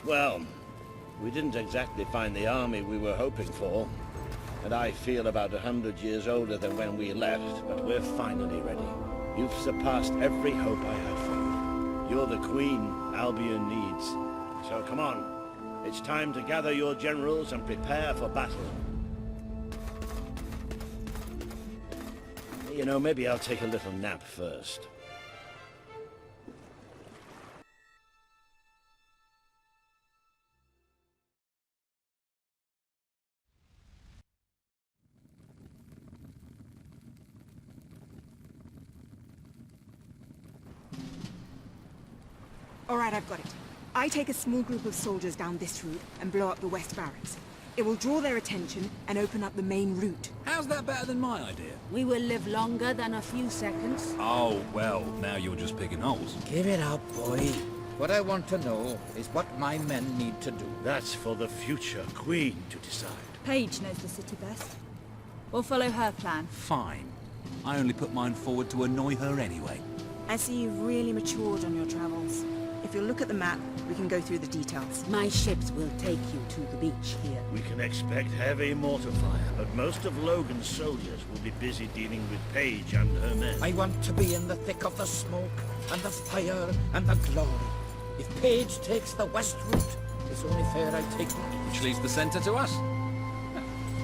Well, we didn't exactly find the army we were hoping for. And I feel about 100 years older than when we left, but we're finally ready. You've surpassed every hope I had for you. You're the queen Albion needs. So come on. It's time to gather your generals and prepare for battle. You know, maybe I'll take a little nap first. All right, I've got it. I take a small group of soldiers down this route and blow up the west barracks. It will draw their attention and open up the main route. How's that better than my idea? We will live longer than a few seconds. Oh, well, now you're just picking holes. Give it up, boy. What I want to know is what my men need to do. That's for the future queen to decide. Paige knows the city best. We'll follow her plan. Fine. I only put mine forward to annoy her anyway. I see you've really matured on your travels. If you'll look at the map, we can go through the details. My ships will take you to the beach here. We can expect heavy mortar fire, but most of Logan's soldiers will be busy dealing with Paige and her men. I want to be in the thick of the smoke, and the fire, and the glory. If Paige takes the west route, it's only fair I take the east. Which leaves the centre to us.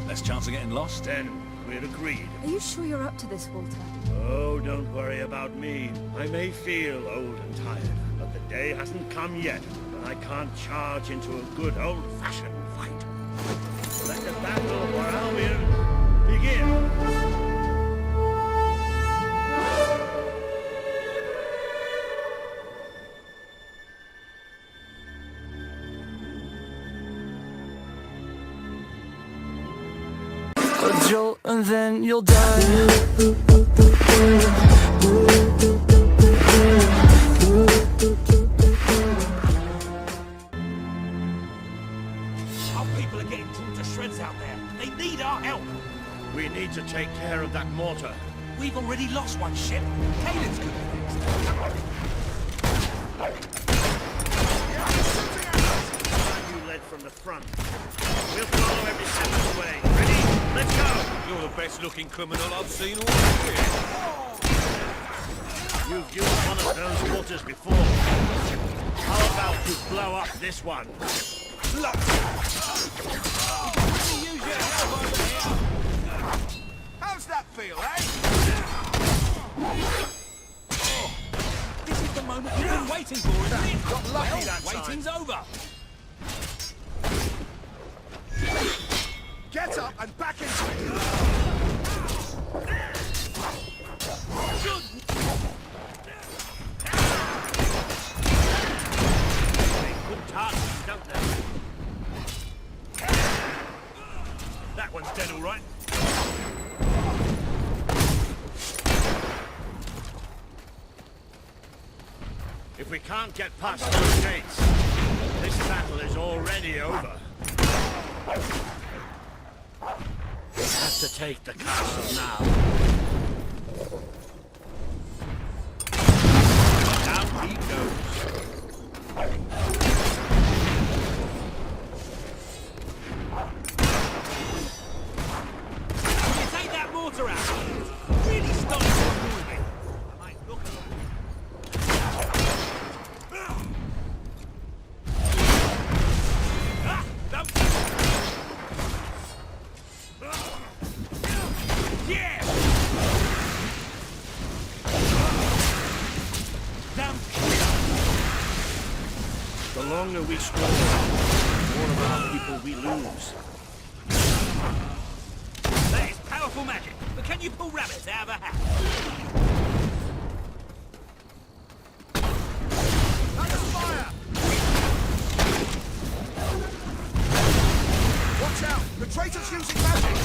Less chance of getting lost. Then we're agreed. Are you sure you're up to this, Walter? Oh, don't worry about me. I may feel old and tired, but the day hasn't come yet when I can't charge into a good old-fashioned fight. Let the battle for Albion begin! A jolt and then you'll die. Our people are getting torn to shreds out there. They need our help. We need to take care of that mortar. We've already lost one ship. Kaelin's could be next. You led from the front. We'll follow every step of the way. Ready? Let's go! You're the best looking criminal I've seen all year. You've used one of those mortars before. How about you blow up this one? Look! Really use your help over here. How's that feel, eh? Oh, this is the moment you've been waiting for, isn't it? Got lucky that time. Waiting's over. Get up and back into it! Good! Good targets, don't they? That one's dead, all right. If we can't get past those gates, this battle is already over. We have to take the castle now. Down he goes. Will you take that mortar out? Really stop moving me. I might look at it. Yeah! The longer we struggle, the more of our people we lose. That is powerful magic, but can you pull rabbits out of a hat? Under fire! Watch out! The traitor's using magic!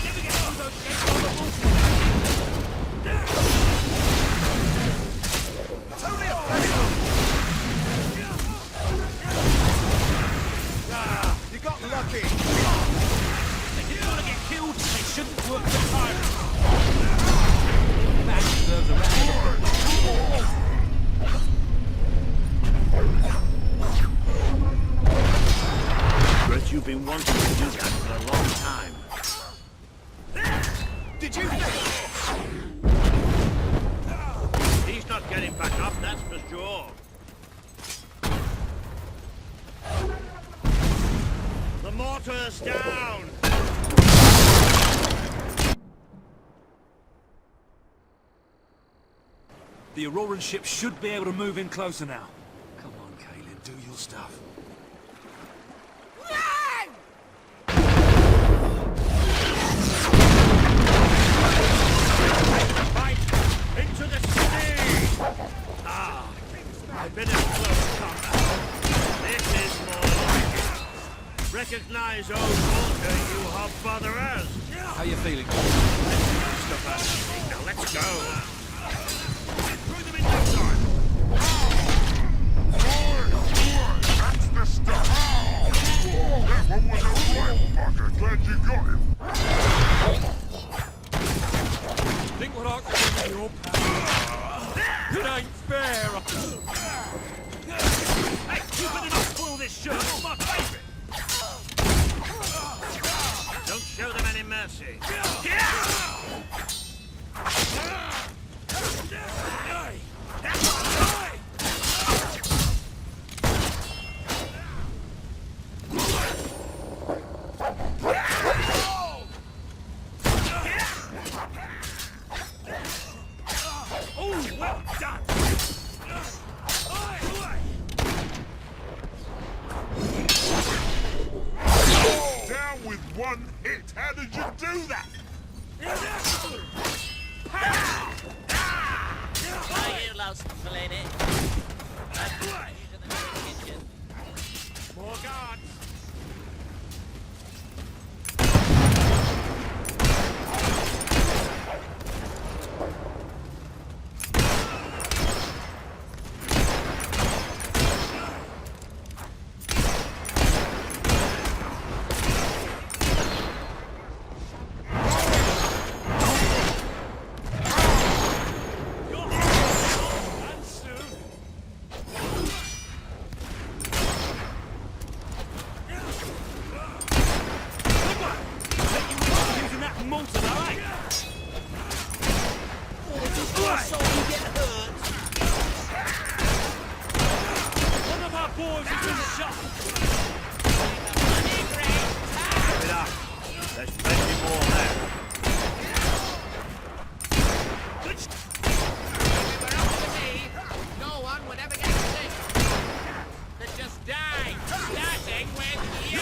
Never get on those gates on the water! It's only a festival! Ah, you got lucky! They didn't want to get killed, they shouldn't work the tyrants! That deserves a round. You've been wanting to do that for a long time. Did you think? He's not getting back up, that's for sure. The mortar's down! The Auroran ship should be able to move in closer now. Come on, Kaelin, do your stuff. Fight into the city! Ah, I've been in close combat. This is more like it. Recognize old Walter, you hobfatherers! How you feeling? Stuff out. Now let's go! Through them in no time! That's the stuff! That one was a right fucker. Glad you got him. Think what I can do with your power? It ain't fair. Hey, you better not spoil this shirt! It's my favorite! Don't show them any mercy. Oh, well done. Down with one hit. How did you do that? You lost, lady. More guards! There's plenty more there. No one would ever get sick. They just die, starting with you.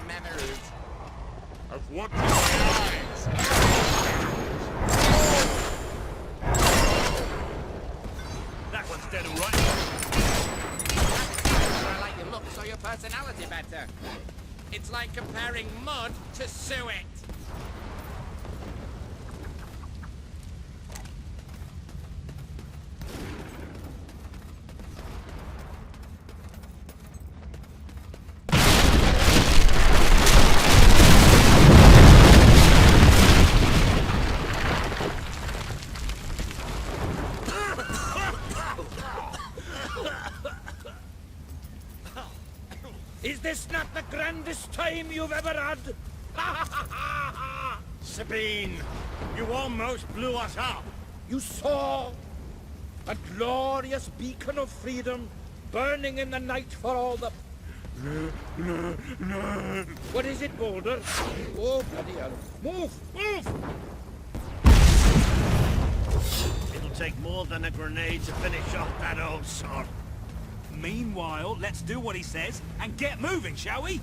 Memories Of what my eyes. That one's dead, all right. I like your looks or your personality better. It's like comparing mud to suet. Is this not the grandest time you've ever had? Sabine, you almost blew us up. You saw a glorious beacon of freedom burning in the night for all the... What is it, Boulder? Oh, bloody hell. Move! Move! It'll take more than a grenade to finish off that old sod. Meanwhile, let's do what he says and get moving, shall we?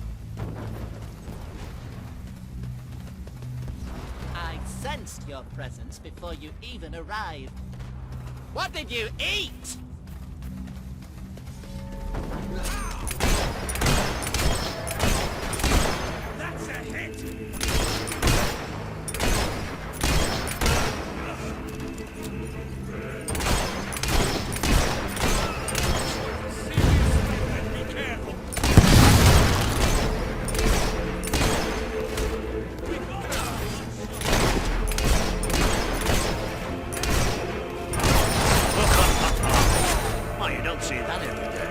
I sensed your presence before you even arrived. What did you eat? That's a hit. Be careful. You don't see that every day.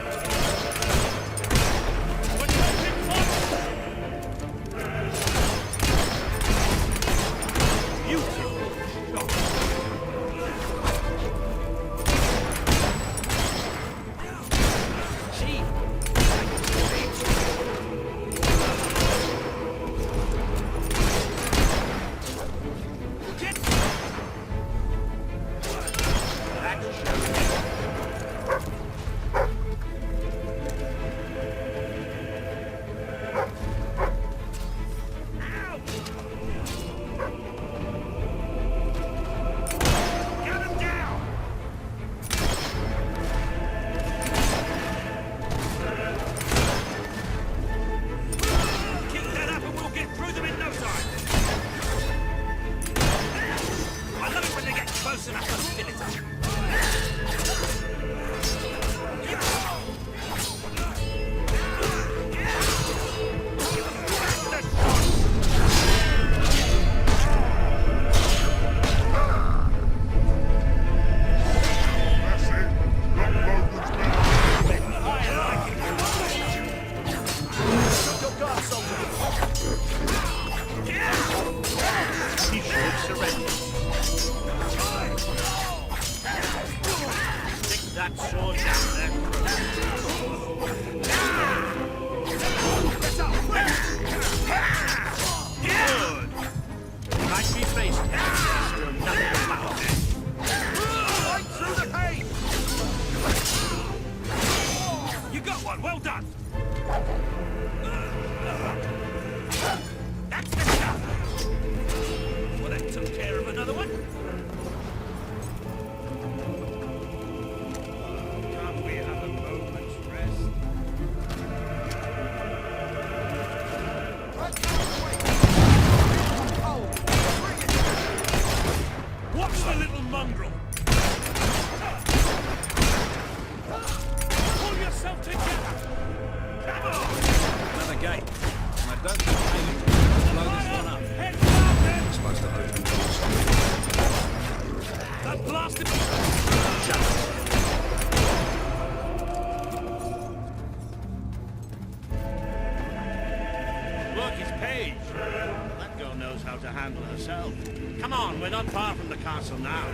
Come on, we're not far from the castle now.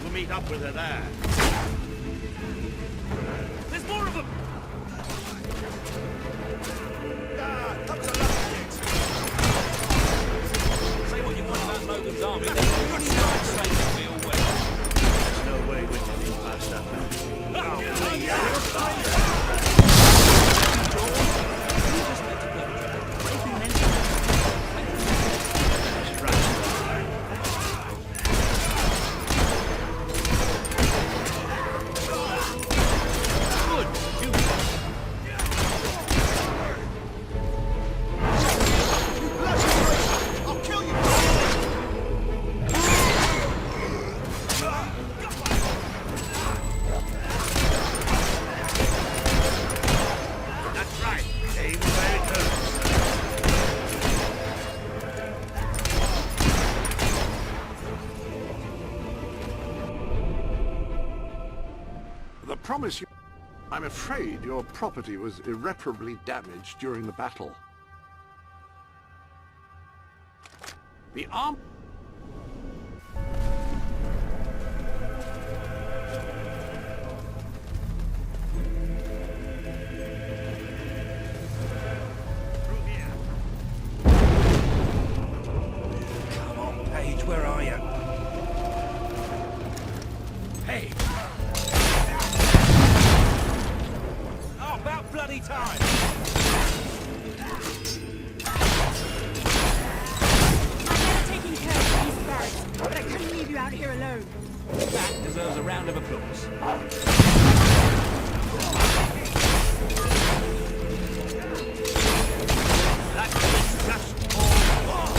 We'll meet up with her there. There's more of them! Say what you want about Logan's army, they're pretty much saving me all well. There's no way we're getting past that Promise you, I'm afraid your property was irreparably damaged during the battle. The arm... Come on, Paige, where are you? Hey! About bloody time! I'm taking care of these barracks, but I couldn't leave you out here alone. That deserves a round of applause. That's just all.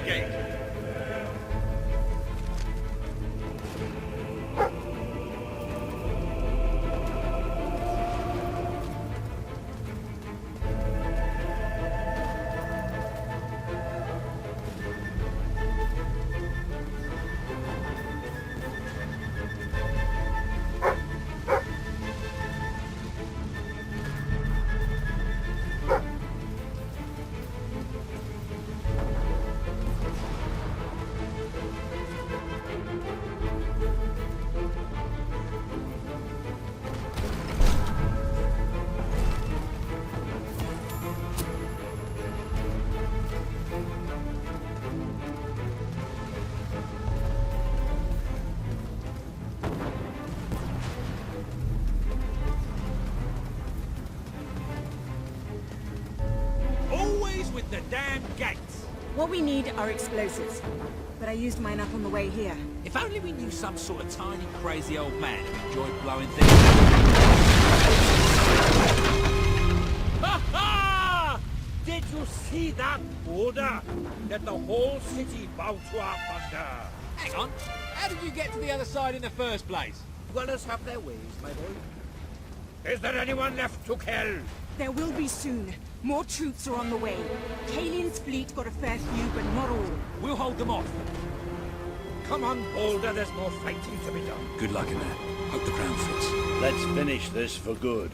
gate. Always with the damn gates. What we need are explosives. But I used mine up on the way here. If only we knew some sort of tiny, crazy old man who enjoyed blowing things. Ha ha! Did you see that order? Let the whole city bow to our thunder. Hang on. How did you get to the other side in the first place? Dwellers have their ways, my boy. Is there anyone left to kill? There will be soon. More troops are on the way. Kalian's fleet got a fair few, but not all. We'll hold them off. Come on, Boulder, there's more fighting to be done. Good luck in there. Hope the crown fits. Let's finish this for good,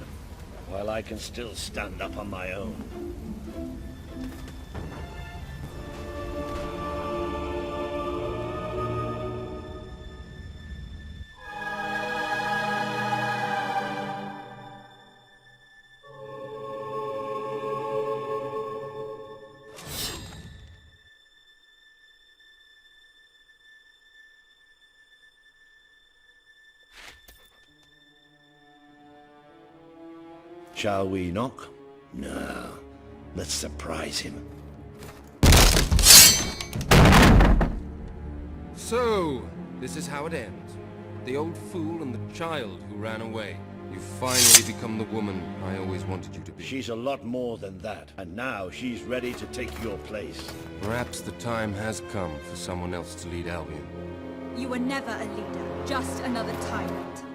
while I can still stand up on my own. Shall we knock? No. Let's surprise him. So, this is how it ends. The old fool and the child who ran away. You've finally become the woman I always wanted you to be. She's a lot more than that, and now she's ready to take your place. Perhaps the time has come for someone else to lead Albion. You were never a leader, just another tyrant.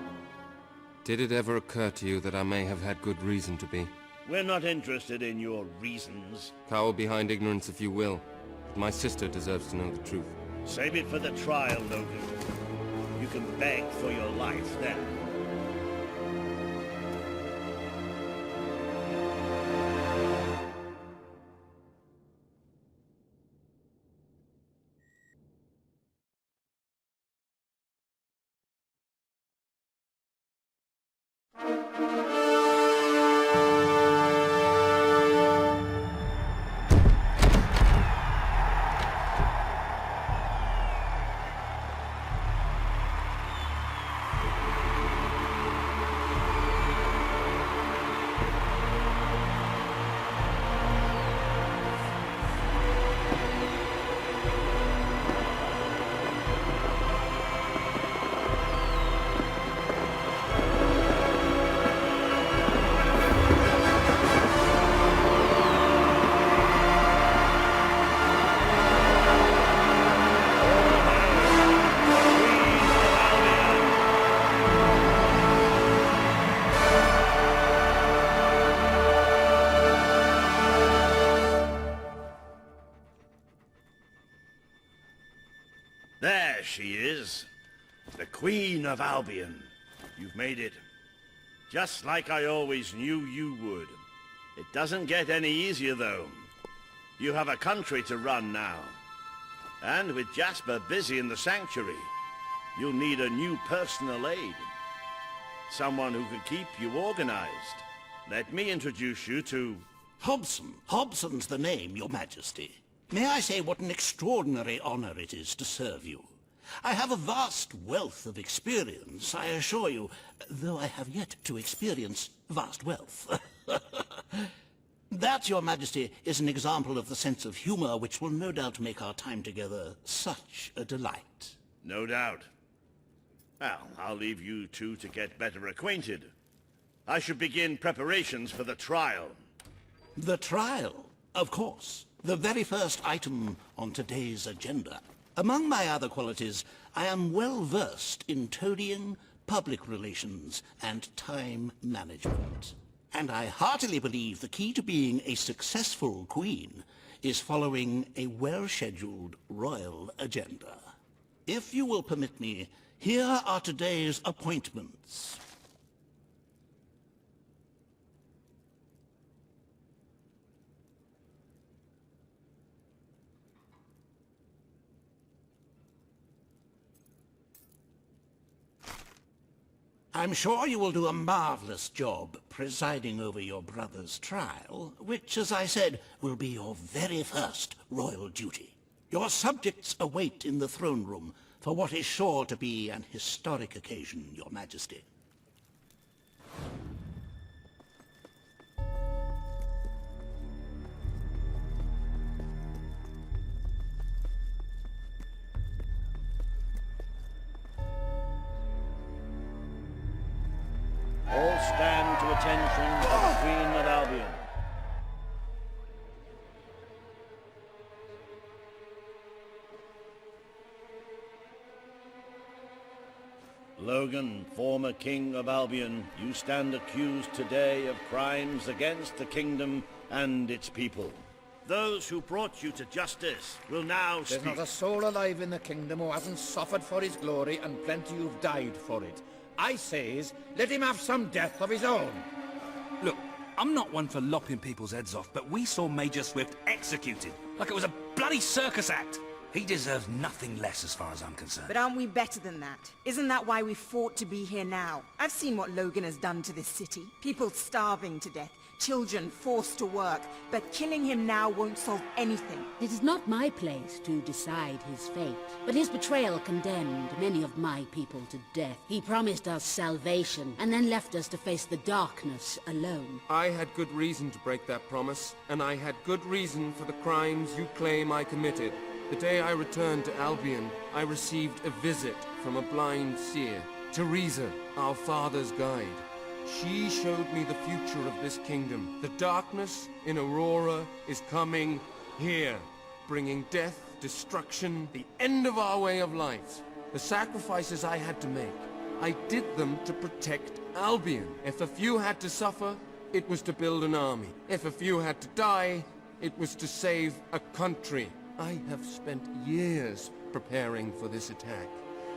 Did it ever occur to you that I may have had good reason to be? We're not interested in your reasons. Cower behind ignorance if you will. But my sister deserves to know the truth. Save it for the trial, Logan. You can beg for your life then. There she is. The Queen of Albion. You've made it. Just like I always knew you would. It doesn't get any easier, though. You have a country to run now. And with Jasper busy in the sanctuary, you'll need a new personal aide. Someone who can keep you organized. Let me introduce you to... Hobson. Hobson's the name, Your Majesty. May I say what an extraordinary honor it is to serve you. I have a vast wealth of experience, I assure you, though I have yet to experience vast wealth. That, Your Majesty, is an example of the sense of humor which will no doubt make our time together such a delight. No doubt. Well, I'll leave you two to get better acquainted. I should begin preparations for the trial. The trial, of course. the very first item on today's agenda. Among my other qualities, I am well versed in toadying, public relations, and time management. And I heartily believe the key to being a successful queen is following a well-scheduled royal agenda. If you will permit me, here are today's appointments. I'm sure you will do a marvelous job presiding over your brother's trial, which, as I said, will be your very first royal duty. Your subjects await in the throne room for what is sure to be an historic occasion, Your Majesty. All stand to attention of the Queen of Albion. Logan, former King of Albion, you stand accused today of crimes against the kingdom and its people. Those who brought you to justice will now speak. There's not a soul alive in the kingdom who hasn't suffered for his glory, and plenty who've died for it. I says, let him have some death of his own. Look, I'm not one for lopping people's heads off, but we saw Major Swift executed like it was a bloody circus act. He deserves nothing less as far as I'm concerned. But aren't we better than that? Isn't that why we fought to be here now? I've seen what Logan has done to this city. People starving to death, children forced to work, but killing him now won't solve anything. It is not my place to decide his fate, but his betrayal condemned many of my people to death. He promised us salvation, and then left us to face the darkness alone. I had good reason to break that promise, and I had good reason for the crimes you claim I committed. The day I returned to Albion, I received a visit from a blind seer, Teresa, our father's guide. She showed me the future of this kingdom. The darkness in Aurora is coming here, bringing death, destruction, the end of our way of life. The sacrifices I had to make, I did them to protect Albion. If a few had to suffer, it was to build an army. If a few had to die, it was to save a country. I have spent years preparing for this attack.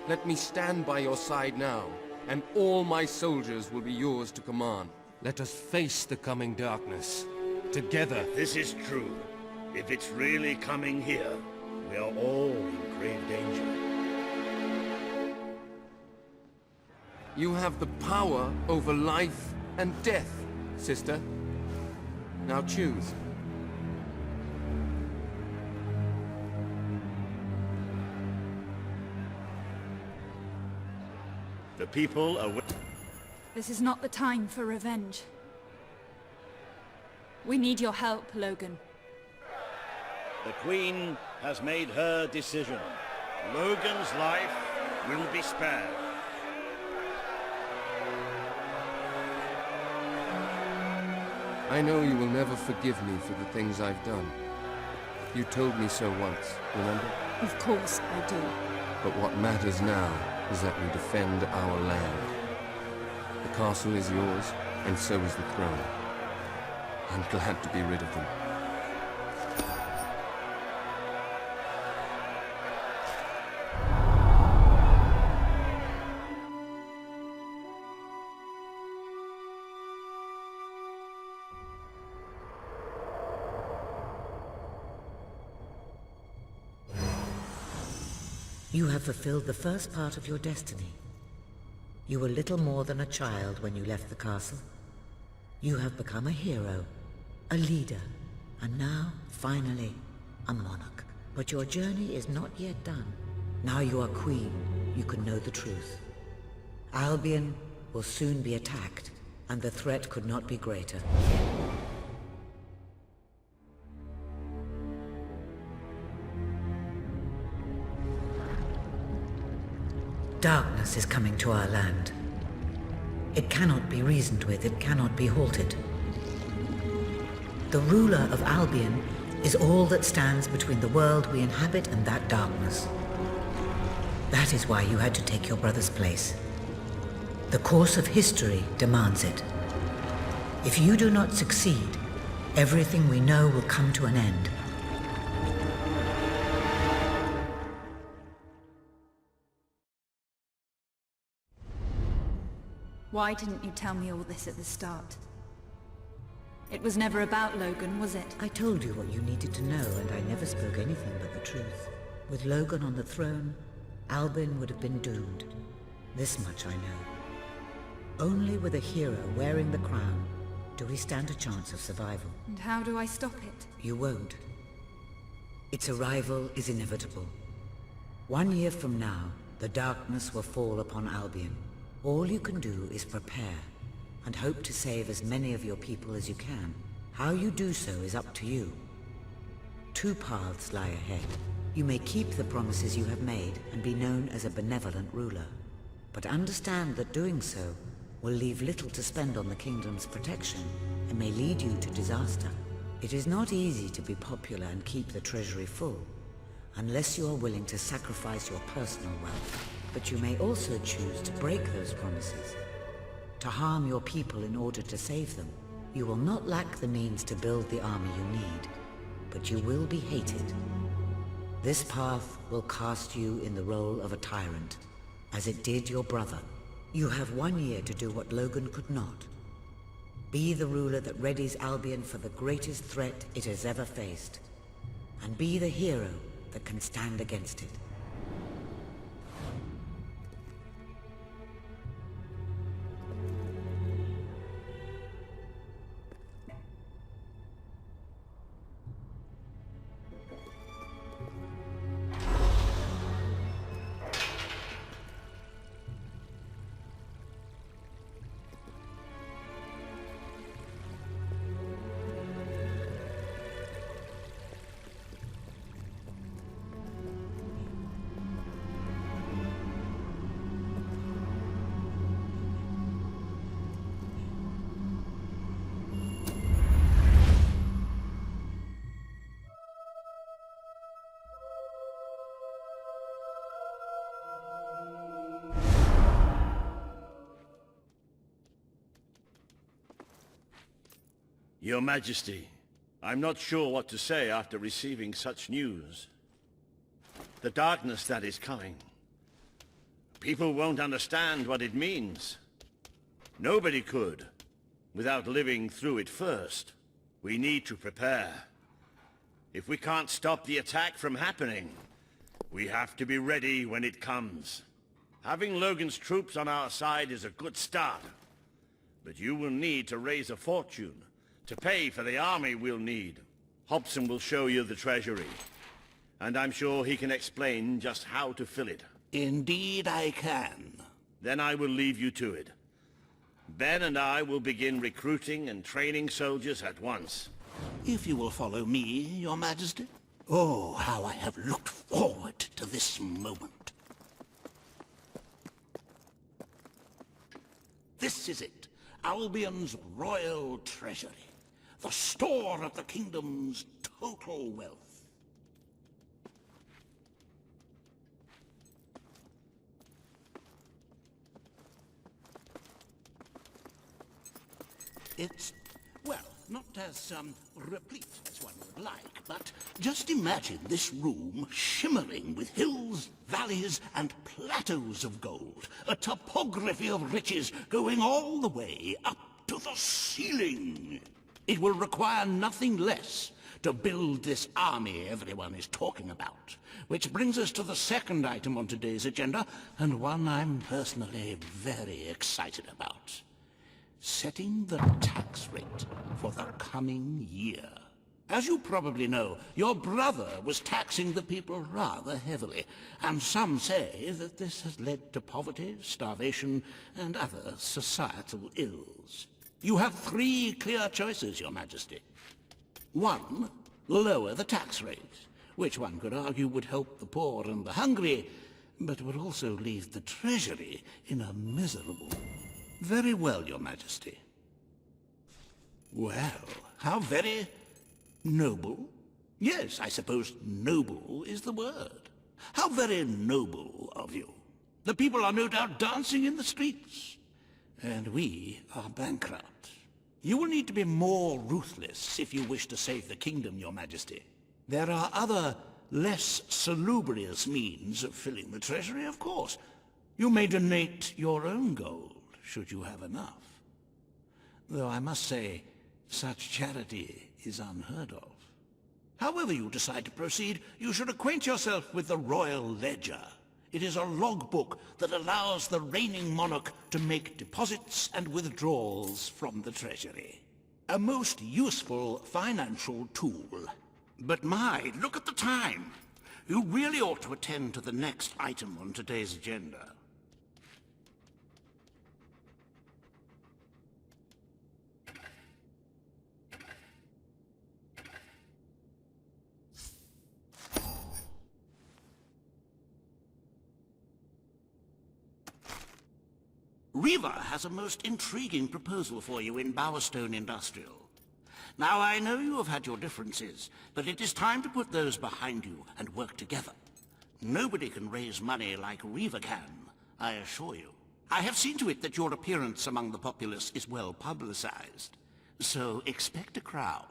Let me stand by your side now, and all my soldiers will be yours to command. Let us face the coming darkness, together. This is true. If it's really coming here, we are all in grave danger. You have the power over life and death, sister. Now choose. The people are... This is not the time for revenge. We need your help, Logan. The Queen has made her decision. Logan's life will be spared. I know you will never forgive me for the things I've done. You told me so once, remember? Of course I do. But what matters now is that we defend our land. The castle is yours, and so is the throne. I'm glad to be rid of them. You have fulfilled the first part of your destiny. You were little more than a child when you left the castle. You have become a hero, a leader, and now, finally, a monarch. But your journey is not yet done. Now you are queen, you can know the truth. Albion will soon be attacked, and the threat could not be greater. Darkness is coming to our land. It cannot be reasoned with, it cannot be halted. The ruler of Albion is all that stands between the world we inhabit and that darkness. That is why you had to take your brother's place. The course of history demands it. If you do not succeed, everything we know will come to an end. Why didn't you tell me all this at the start? It was never about Logan, was it? I told you what you needed to know, and I never spoke anything but the truth. With Logan on the throne, Albion would have been doomed. This much I know. Only with a hero wearing the crown do we stand a chance of survival. And how do I stop it? You won't. Its arrival is inevitable. 1 year from now, the darkness will fall upon Albion. All you can do is prepare, and hope to save as many of your people as you can. How you do so is up to you. 2 paths lie ahead. You may keep the promises you have made and be known as a benevolent ruler. But understand that doing so will leave little to spend on the kingdom's protection and may lead you to disaster. It is not easy to be popular and keep the treasury full, unless you are willing to sacrifice your personal wealth. But you may also choose to break those promises, to harm your people in order to save them. You will not lack the means to build the army you need, but you will be hated. This path will cast you in the role of a tyrant, as it did your brother. You have 1 year to do what Logan could not. Be the ruler that readies Albion for the greatest threat it has ever faced, and be the hero that can stand against it. Your Majesty, I'm not sure what to say after receiving such news. The darkness that is coming. People won't understand what it means. Nobody could, without living through it first. We need to prepare. If we can't stop the attack from happening, we have to be ready when it comes. Having Logan's troops on our side is a good start, but you will need to raise a fortune to pay for the army we'll need. Hobson will show you the treasury, and I'm sure he can explain just how to fill it. Indeed I can. Then I will leave you to it. Ben and I will begin recruiting and training soldiers at once. If you will follow me, Your Majesty. Oh, how I have looked forward to this moment. This is it, Albion's royal treasury. The store of the kingdom's total wealth. It's, well, not as replete as one would like, but just imagine this room shimmering with hills, valleys, and plateaus of gold. A topography of riches going all the way up to the ceiling. It will require nothing less to build this army everyone is talking about. Which brings us to the second item on today's agenda, and one I'm personally very excited about. Setting the tax rate for the coming year. As you probably know, your brother was taxing the people rather heavily, and some say that this has led to poverty, starvation, and other societal ills. You have 3 clear choices, Your Majesty. 1, lower the tax rate, which one could argue would help the poor and the hungry, but would also leave the treasury in a miserable... Very well, Your Majesty. Well, how very noble Yes, I suppose noble is the word. How very noble of you. The people are no doubt dancing in the streets. And we are bankrupt. You will need to be more ruthless if you wish to save the kingdom, Your Majesty. There are other, less salubrious means of filling the treasury, of course. You may donate your own gold, should you have enough. Though I must say, such charity is unheard of. However you decide to proceed, you should acquaint yourself with the Royal Ledger. It is a logbook that allows the reigning monarch to make deposits and withdrawals from the treasury. A most useful financial tool. But my, look at the time. You really ought to attend to the next item on today's agenda. Riva has a most intriguing proposal for you in Bowerstone Industrial. Now, I know you have had your differences, but it is time to put those behind you and work together. Nobody can raise money like Riva can, I assure you. I have seen to it that your appearance among the populace is well publicized, so expect a crowd.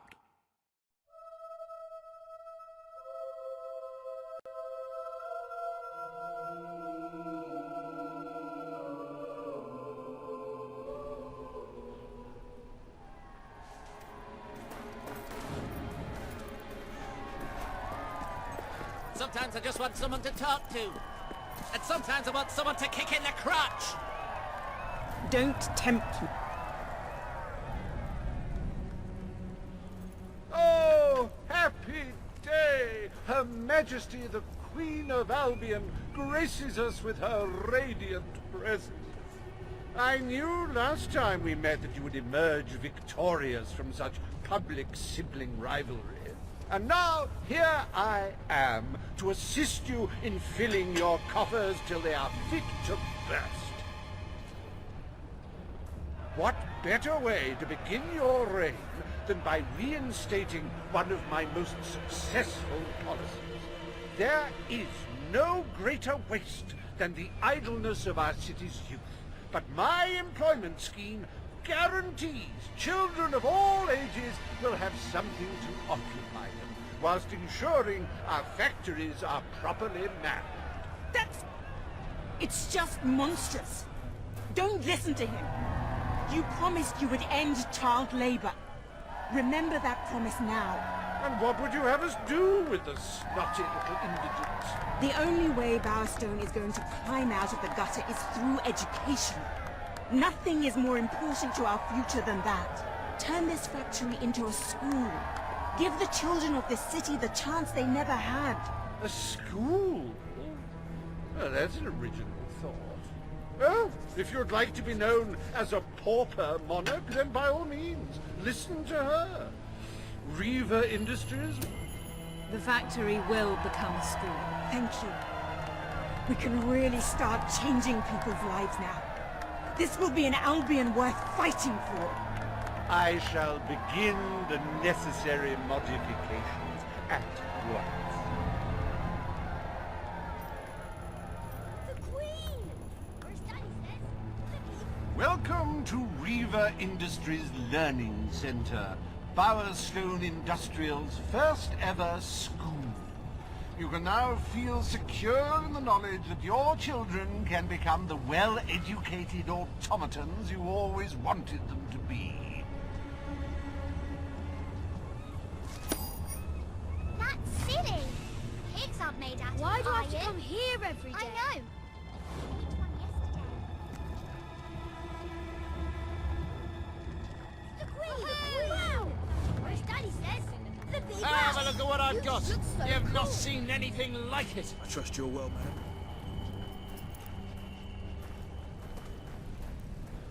Sometimes I just want someone to talk to. And sometimes I want someone to kick in the crotch. Don't tempt me. Oh, happy day! Her Majesty the Queen of Albion graces us with her radiant presence. I knew last time we met that you would emerge victorious from such public sibling rivalry. And now, here I am, to assist you in filling your coffers till they are fit to burst. What better way to begin your reign than by reinstating one of my most successful policies? There is no greater waste than the idleness of our city's youth, but my employment scheme guarantees children of all ages will have something to occupy them, whilst ensuring our factories are properly manned. It's just monstrous. Don't listen to him. You promised you would end child labor. Remember that promise now. And what would you have us do with the snotty little indigents? The only way Bowerstone is going to climb out of the gutter is through education. Nothing is more important to our future than that. Turn this factory into a school. Give the children of this city the chance they never had. A school? Well, that's an original thought. Well, if you'd like to be known as a pauper monarch, then by all means, listen to her. Riva Industries? The factory will become a school. Thank you. We can really start changing people's lives now. This will be an Albion worth fighting for. I shall begin the necessary modifications at once. The Queen! Where's Daddy says? Welcome to Riva Industries Learning Center, Bowerstone Industrial's first ever school. You can now feel secure in the knowledge that your children can become the well-educated automatons you always wanted them to be. That's silly. Pigs aren't made out of Why do I have to iron. come here every day? I know. The Queen! Wow! Whereas Daddy says, the big Have house. a look at what I've got. So You've not cool. seen anything like it. I trust you're well, man.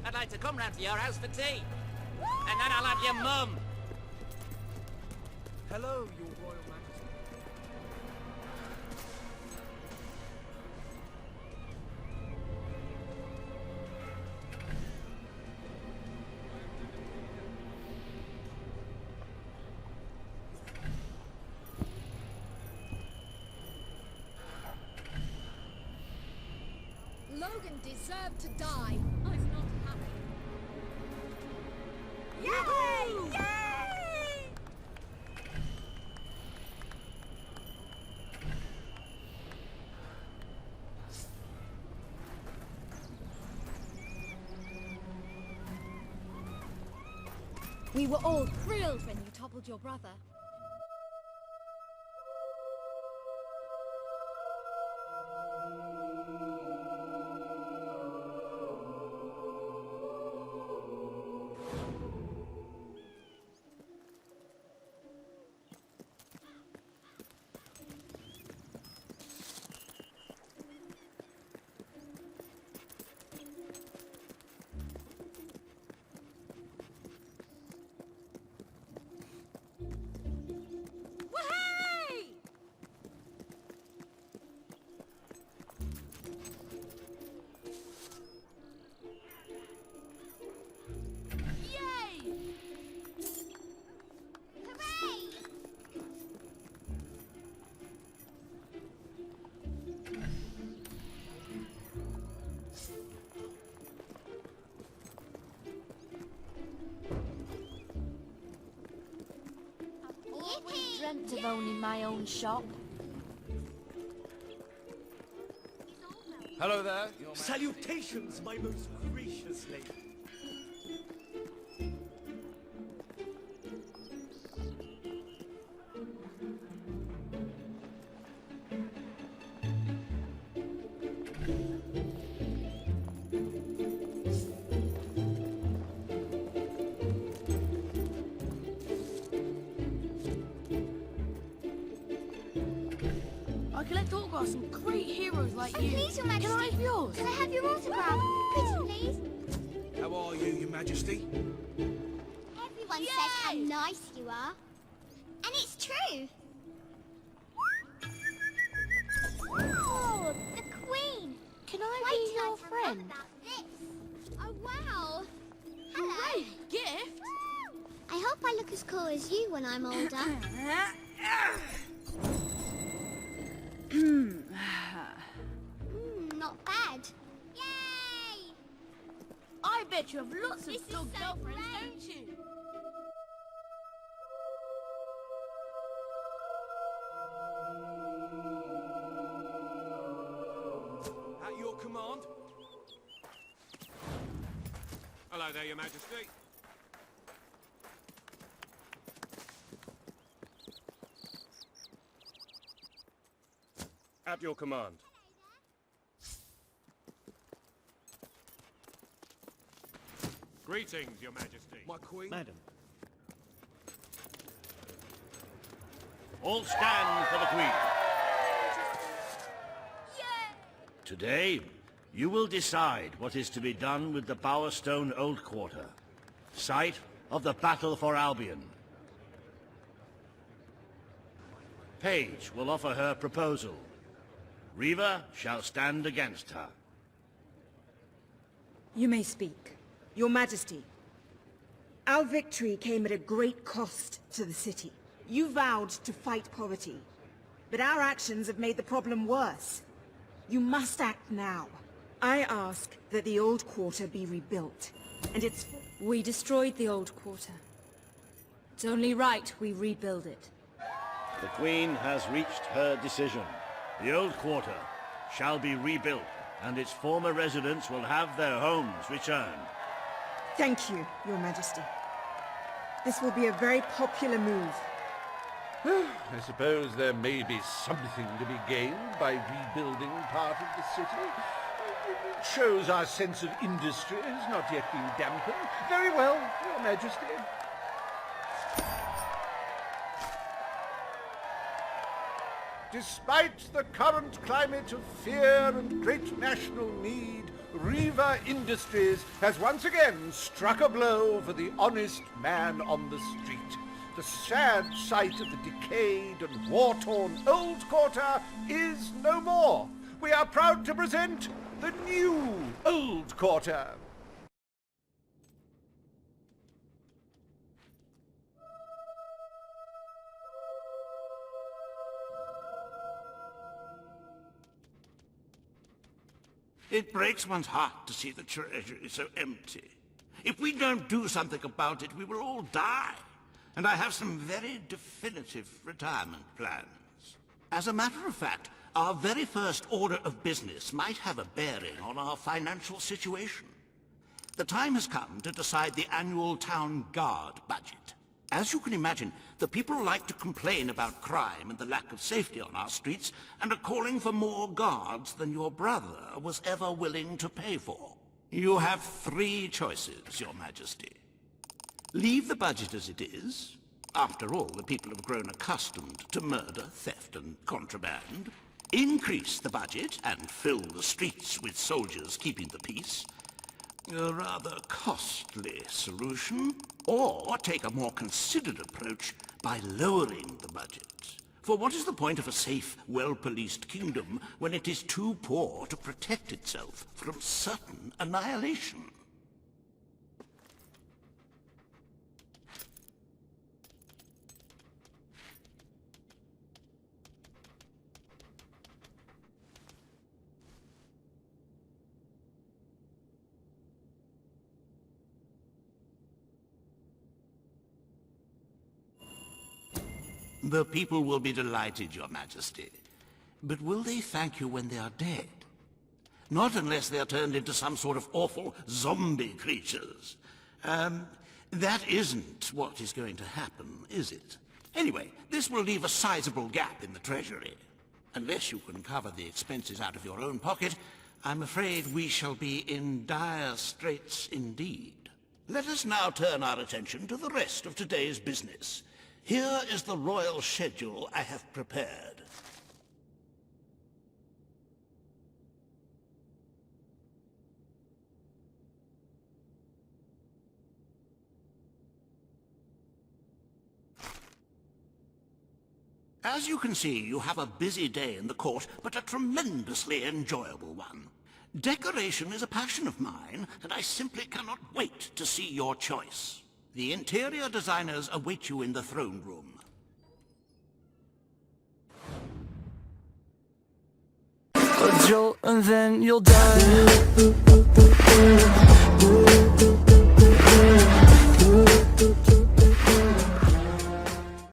I'd like to come round to your house for tea. And then I'll have your mum. Hello, your Royal Majesty. Logan deserved to die. I'm not happy. Yay! Yay! We were all thrilled when you toppled your brother. Dreamt of owning my own shop. Hello there. Salutations, my most gracious lady. I collect autographs from great heroes like Oh, you. please, Your Majesty. Can I have yours? Can I have your autograph? Pretty please. How are you, Your Majesty? Everyone says how nice you are. And it's true. Oh, the Queen. Can I Wait be till your I tell friend? Mum about this. Oh, wow. Hello. Great gift. I hope I look as cool as you when I'm older. Not bad. Yay! I bet you have lots of This is dog so girlfriends, great. don't you? At your command. Hello there, Your Majesty. At your command. Greetings, Your Majesty. My queen? Madam. All stand for the Queen. Today, you will decide what is to be done with the Bowerstone Old Quarter, site of the Battle for Albion. Paige will offer her proposal. Reva shall stand against her. You may speak. Your Majesty. Our victory came at a great cost to the city. You vowed to fight poverty, but our actions have made the problem worse. You must act now. I ask that the Old Quarter be rebuilt, and it's... We destroyed the old quarter. It's only right we rebuild it. The Queen has reached her decision. The Old Quarter shall be rebuilt, and its former residents will have their homes returned. Thank you, Your Majesty. This will be a very popular move. I suppose there may be something to be gained by rebuilding part of the city. It shows our sense of industry has not yet been dampened. Very well, Your Majesty. Despite the current climate of fear and great national need, Reva Industries has once again struck a blow for the honest man on the street. The sad sight of the decayed and war-torn Old Quarter is no more. We are proud to present the new Old Quarter. It breaks one's heart to see the treasury so empty. If we don't do something about it, we will all die. And I have some very definitive retirement plans. As a matter of fact, our very first order of business might have a bearing on our financial situation. The time has come to decide the annual town guard budget. As you can imagine, the people like to complain about crime and the lack of safety on our streets, and are calling for more guards than your brother was ever willing to pay for. You have 3 choices, Your Majesty. Leave the budget as it is. After all, the people have grown accustomed to murder, theft, and contraband. Increase the budget and fill the streets with soldiers keeping the peace. A rather costly solution. Or take a more considered approach by lowering the budget. For what is the point of a safe, well-policed kingdom when it is too poor to protect itself from certain annihilation? The people will be delighted, Your Majesty. But will they thank you when they are dead? Not unless they are turned into some sort of awful zombie creatures. That isn't what is going to happen, is it? Anyway, this will leave a sizable gap in the treasury. Unless you can cover the expenses out of your own pocket, I'm afraid we shall be in dire straits indeed. Let us now turn our attention to the rest of today's business. Here is the royal schedule I have prepared. As you can see, you have a busy day in the court, but a tremendously enjoyable one. Decoration is a passion of mine, and I simply cannot wait to see your choice. The interior designers await you in the throne room. A jolt and then you'll die.